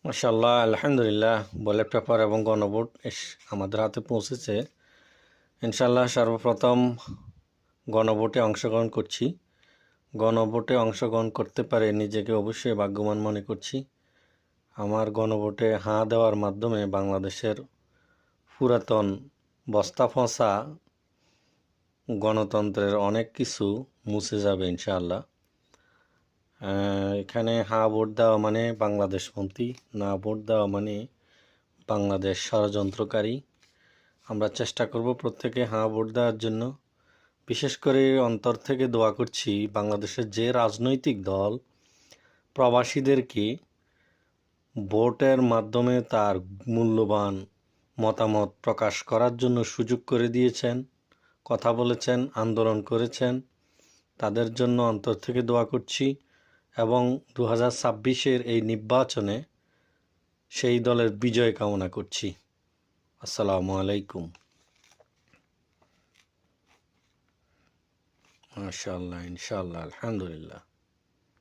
মাশাআল্লাহ, আলহামদুলিল্লাহ। Ballot paper এবং গণভোট আমাদের হাতে পৌঁছেছে। ইনশাআল্লাহ সর্বপ্রথম গণভোটে অংশগ্রহণ করছি। গণভোটে অংশগ্রহণ করতে পারে নিজেকে অবশ্যই ভাগ্যবান মনে করছি। আমার গণভোটে হাঁ দেওয়ার মাধ্যমে বাংলাদেশের পুরাতন বস্তা ফসা গণতন্ত্রের অনেক কিছু মুছে যাবে ইনশাআল্লাহ। এখানে হাঁ ভোট দেওয়া মানে বাংলাদেশপন্থী, না ভোট দেওয়া মানে বাংলাদেশ ষড়যন্ত্রকারী। আমরা চেষ্টা করব প্রত্যেকে হাঁ ভোট দেওয়ার জন্য। বিশেষ করে অন্তর থেকে দোয়া করছি বাংলাদেশের যে রাজনৈতিক দল প্রবাসীদেরকে ভোটের মাধ্যমে তার মূল্যবান মতামত প্রকাশ করার জন্য সুযোগ করে দিয়েছেন, কথা বলেছেন, আন্দোলন করেছেন, তাদের জন্য অন্তর থেকে দোয়া করছি এবং 2026-এর এই নির্বাচনে সেই দলের বিজয় কামনা করছি। আসসালামু আলাইকুম। মাশাআল্লাহ, ইনশাআল্লাহ, আলহামদুলিল্লাহ।